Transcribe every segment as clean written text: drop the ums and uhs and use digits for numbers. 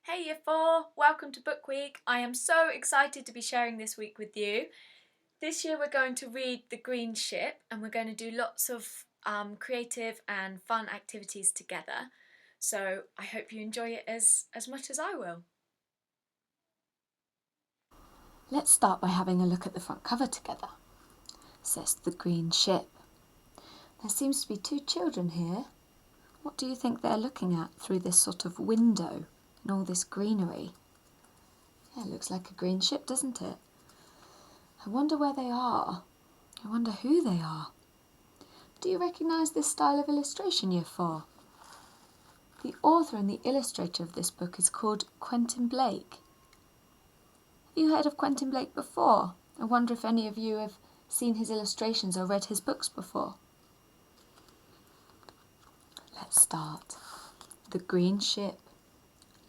Hey Year 4, welcome to Book Week. I am so excited to be sharing this week with you. This year we're going to read The Green Ship and we're going to do lots of creative and fun activities together. So I hope you enjoy it as much as I will. Let's start by having a look at the front cover together. It says The Green Ship. There seems to be two children here. What do you think they're looking at through this sort of window and all this greenery? Yeah, it looks like a green ship, doesn't it? I wonder where they are. I wonder who they are. Do you recognise this style of illustration, Year 4? The author and the illustrator of this book is called Quentin Blake. Have you heard of Quentin Blake before? I wonder if any of you have seen his illustrations or read his books before. Let's start. The Green Ship.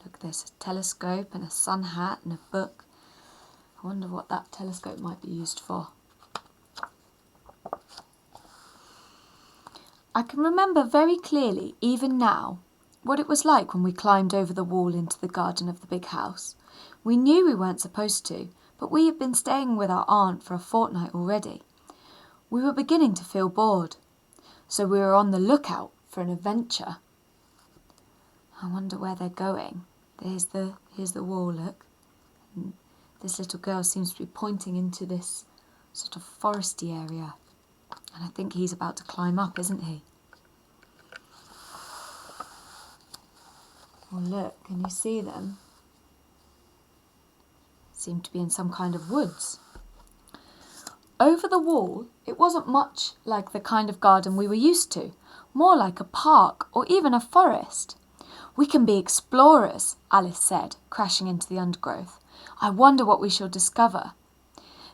Look, there's a telescope and a sun hat and a book. I wonder what that telescope might be used for. I can remember very clearly, even now, what it was like when we climbed over the wall into the garden of the big house. We knew we weren't supposed to, but we had been staying with our aunt for a fortnight already. We were beginning to feel bored, so we were on the lookout for an adventure. I wonder where they're going. Here's the wall, look. And this little girl seems to be pointing into this sort of foresty area. And I think he's about to climb up, isn't he? Oh, look, can you see them? Seem to be in some kind of woods. Over the wall, it wasn't much like the kind of garden we were used to, more like a park or even a forest. "We can be explorers," Alice said, crashing into the undergrowth. "I wonder what we shall discover."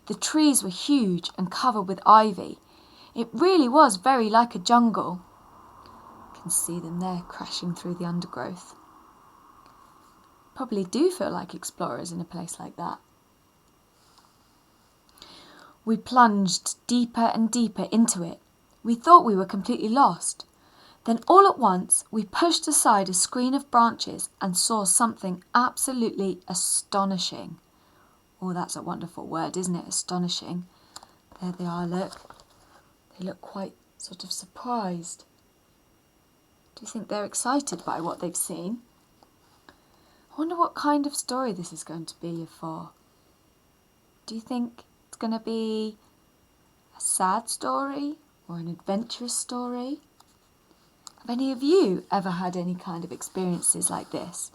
The trees were huge and covered with ivy. It really was very like a jungle. You can see them there crashing through the undergrowth. Probably do feel like explorers in a place like that. We plunged deeper and deeper into it. We thought we were completely lost. Then all at once we pushed aside a screen of branches and saw something absolutely astonishing. Oh, that's a wonderful word, isn't it? Astonishing. There they are, look. They look quite sort of surprised. Do you think they're excited by what they've seen? I wonder what kind of story this is going to be for. Do you think it's going to be a sad story or an adventurous story? Have any of you ever had any kind of experiences like this,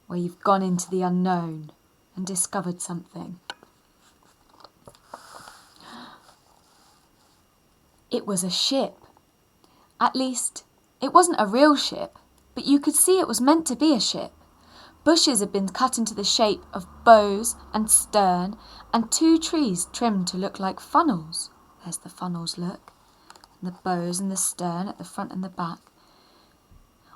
where you've gone into the unknown and discovered something? It was a ship. At least, it wasn't a real ship, but you could see it was meant to be a ship. Bushes had been cut into the shape of bows and stern, and two trees trimmed to look like funnels. There's the funnels, look. And the bows and the stern at the front and the back.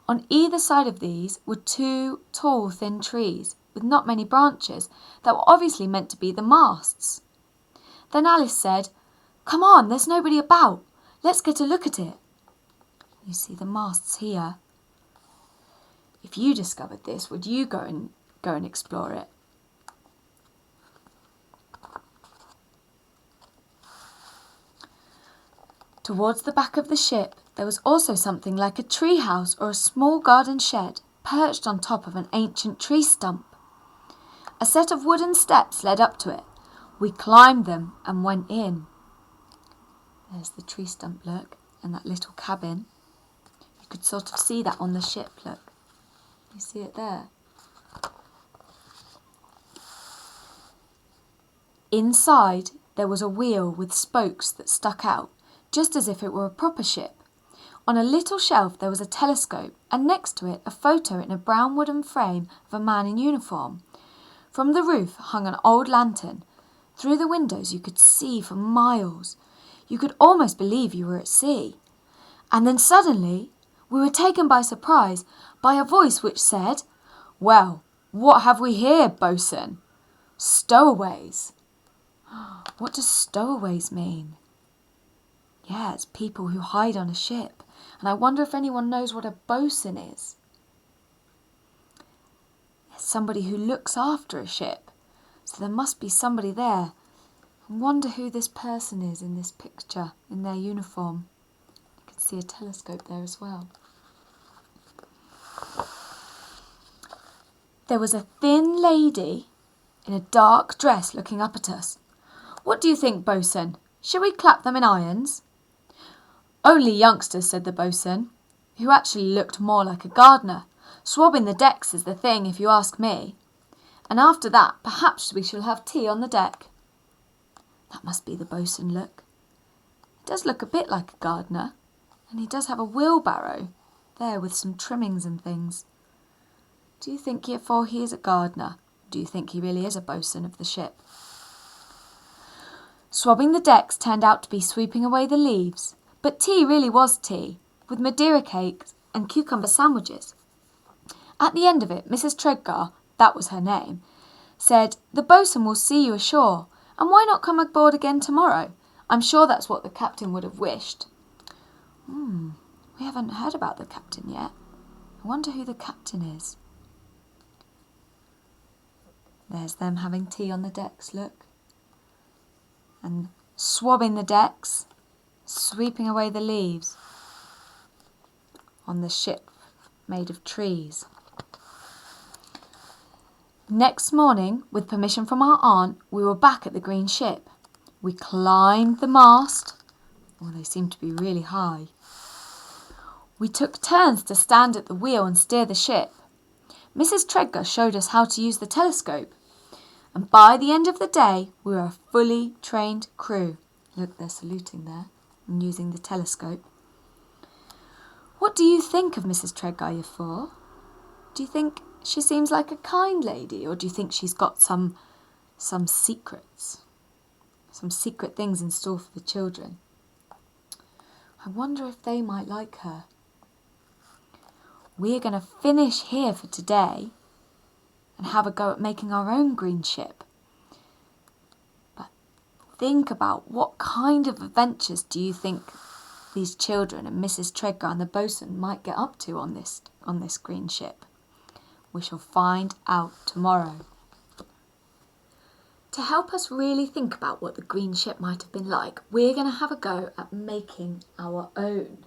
On either side of these were two tall, thin trees with not many branches that were obviously meant to be the masts. Then Alice said, "Come on, there's nobody about. Let's get a look at it." You see the masts here. If you discovered this, would you go and explore it? Towards the back of the ship, there was also something like a tree house or a small garden shed perched on top of an ancient tree stump. A set of wooden steps led up to it. We climbed them and went in. There's the tree stump, look, and that little cabin. You could sort of see that on the ship, look. You see it there? Inside, there was a wheel with spokes that stuck out, just as if it were a proper ship. On a little shelf there was a telescope, and next to it a photo in a brown wooden frame of a man in uniform. From the roof hung an old lantern. Through the windows you could see for miles. You could almost believe you were at sea. And then suddenly we were taken by surprise by a voice which said, "Well, what have we here, bosun?" "Stowaways." What does stowaways mean? Yeah, it's people who hide on a ship. And I wonder if anyone knows what a bosun is. somebody who looks after a ship. So there must be somebody there. I wonder who this person is in this picture, in their uniform. You can see a telescope there as well. There was a thin lady in a dark dress looking up at us. What do you think, bosun? Shall we clap them in irons? Only youngsters, said the bosun, who actually looked more like a gardener. Swabbing the decks is the thing, if you ask me. And after that, perhaps we shall have tea on the deck. That must be the bosun look. He does look a bit like a gardener, and he does have a wheelbarrow there with some trimmings and things. Do you think therefore he is a gardener? Do you think he really is a bosun of the ship? Swabbing the decks turned out to be sweeping away the leaves, but tea really was tea, with Madeira cakes and cucumber sandwiches. At the end of it, Mrs. Tregar, that was her name, said, "The bosun will see you ashore, and why not come aboard again tomorrow? I'm sure that's what the captain would have wished." We haven't heard about the captain yet. I wonder who the captain is. There's them having tea on the decks, look. And swabbing the decks, sweeping away the leaves on the ship made of trees. Next morning, with permission from our aunt, we were back at the green ship. We climbed the mast. Oh, they seemed to be really high. We took turns to stand at the wheel and steer the ship. Mrs. Tregar showed us how to use the telescope. And by the end of the day, we were a fully trained crew. Look, they're saluting there and using the telescope. What do you think of Mrs. Tregar, you four? Do you think she seems like a kind lady, or do you think she's got some secrets? Some secret things in store for the children? I wonder if they might like her. We're going to finish here for today and have a go at making our own green ship. But think about what kind of adventures do you think these children and Mrs. Tregar and the bosun might get up to on this green ship? We shall find out tomorrow. To help us really think about what the green ship might have been like, we're going to have a go at making our own.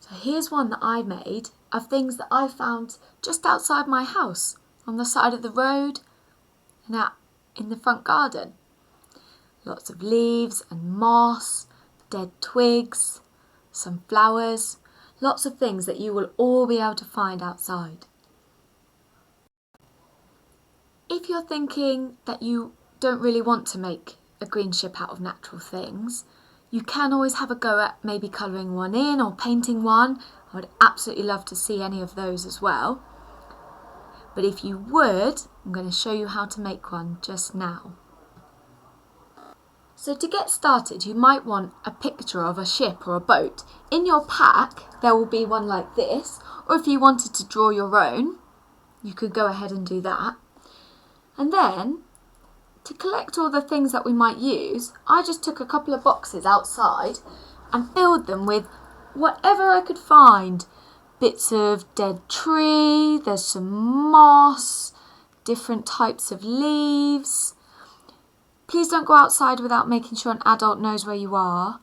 So here's one that I made of things that I found just outside my house, on the side of the road and out in the front garden. Lots of leaves and moss, dead twigs, some flowers, lots of things that you will all be able to find outside. If you're thinking that you don't really want to make a green ship out of natural things, you can always have a go at maybe colouring one in or painting one. I would absolutely love to see any of those as well. But if you would, I'm going to show you how to make one just now. So to get started, you might want a picture of a ship or a boat. In your pack, there will be one like this, or if you wanted to draw your own, you could go ahead and do that. And then, to collect all the things that we might use, I just took a couple of boxes outside and filled them with whatever I could find. Bits of dead tree, there's some moss, different types of leaves. Please don't go outside without making sure an adult knows where you are.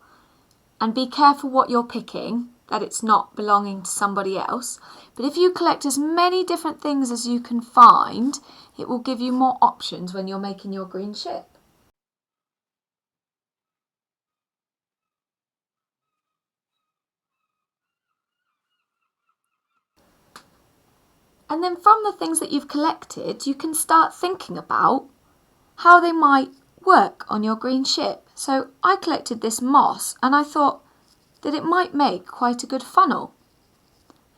And be careful what you're picking, that it's not belonging to somebody else. But if you collect as many different things as you can find, it will give you more options when you're making your green ship. And then from the things that you've collected, you can start thinking about how they might work on your green ship. So I collected this moss and I thought that it might make quite a good funnel.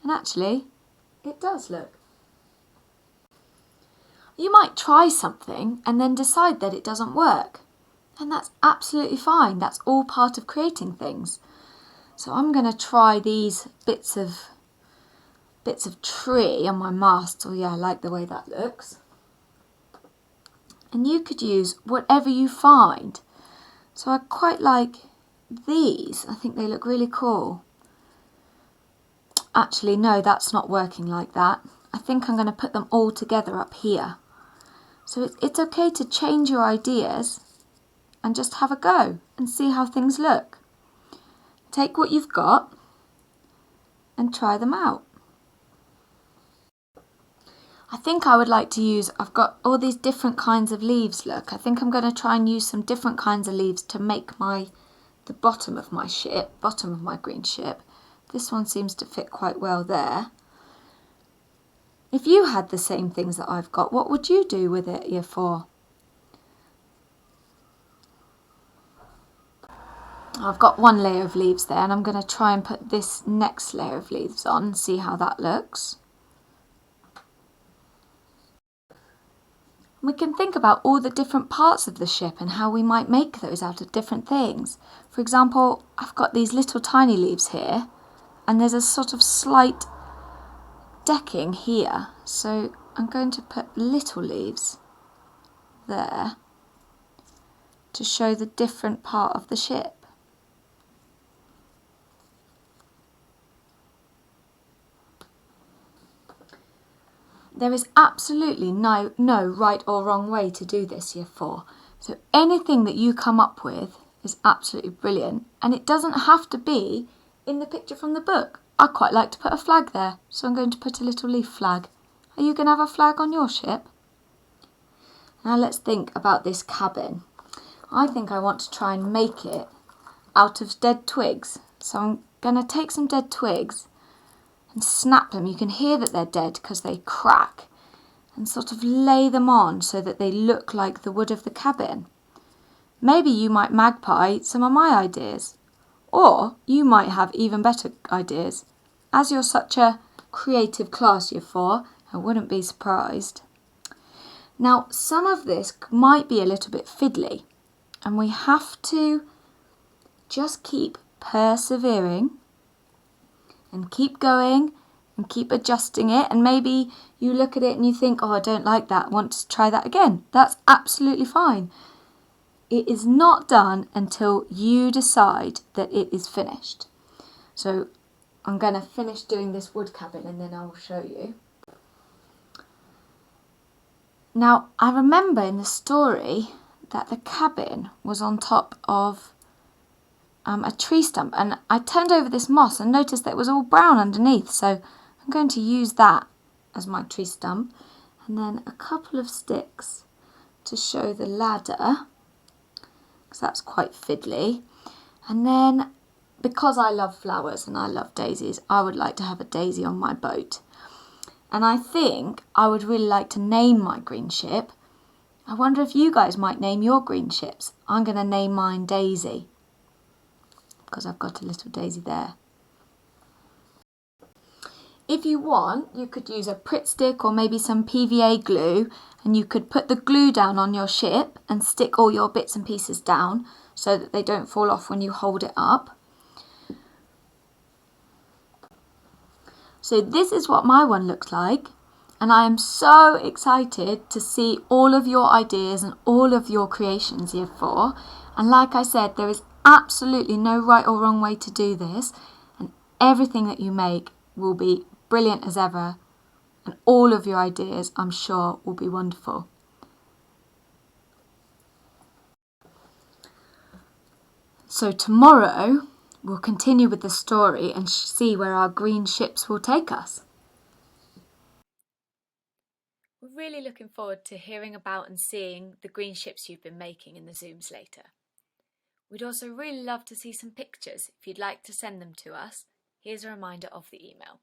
And actually, it does, look. You might try something and then decide that it doesn't work. And that's absolutely fine. That's all part of creating things. So I'm going to try these bits of tree on my mast. Oh yeah, I like the way that looks. And you could use whatever you find. So I quite like these. I think they look really cool. Actually, no, that's not working like that. I think I'm going to put them all together up here. So it's okay to change your ideas and just have a go and see how things look. Take what you've got and try them out. I think I would like to use, I've got all these different kinds of leaves, look. I think I'm going to try and use some different kinds of leaves to make the bottom of my ship, bottom of my green ship. This one seems to fit quite well there. If you had the same things that I've got, what would you do with it, Year 4? I've got one layer of leaves there, and I'm going to try and put this next layer of leaves on and see how that looks. We can think about all the different parts of the ship and how we might make those out of different things. For example, I've got these little tiny leaves here, and there's a sort of slight decking here. So I'm going to put little leaves there to show the different part of the ship. There is absolutely no right or wrong way to do this, Year 4. So anything that you come up with is absolutely brilliant, and it doesn't have to be in the picture from the book. I quite like to put a flag there, so I'm going to put a little leaf flag. Are you going to have a flag on your ship? Now let's think about this cabin. I think I want to try and make it out of dead twigs. So I'm going to take some dead twigs and snap them. You can hear that they're dead because they crack, and sort of lay them on so that they look like the wood of the cabin. Maybe you might magpie some of my ideas, or you might have even better ideas. As you're such a creative class, Year 4, I wouldn't be surprised. Now, some of this might be a little bit fiddly, and we have to just keep persevering and keep going and keep adjusting it. And maybe you look at it and you think, oh, I don't like that, want to try that again. That's absolutely fine. It is not done until you decide that it is finished. So I'm going to finish doing this wood cabin and then I will show you. Now, I remember in the story that the cabin was on top of a tree stump, and I turned over this moss and noticed that it was all brown underneath, so I'm going to use that as my tree stump, and then a couple of sticks to show the ladder, because that's quite fiddly. And then, because I love flowers and I love daisies, I would like to have a daisy on my boat. And I think I would really like to name my green ship. I wonder if you guys might name your green ships. I'm going to name mine Daisy, because I've got a little daisy there. If you want, you could use a Pritt stick or maybe some PVA glue, and you could put the glue down on your ship and stick all your bits and pieces down so that they don't fall off when you hold it up. So this is what my one looks like, and I am so excited to see all of your ideas and all of your creations, Year 4. And like I said, there is absolutely no right or wrong way to do this, and everything that you make will be brilliant as ever, and all of your ideas, I'm sure, will be wonderful. So tomorrow we'll continue with the story and see where our green ships will take us. We're really looking forward to hearing about and seeing the green ships you've been making in the Zooms later. We'd also really love to see some pictures. If you'd like to send them to us, here's a reminder of the email.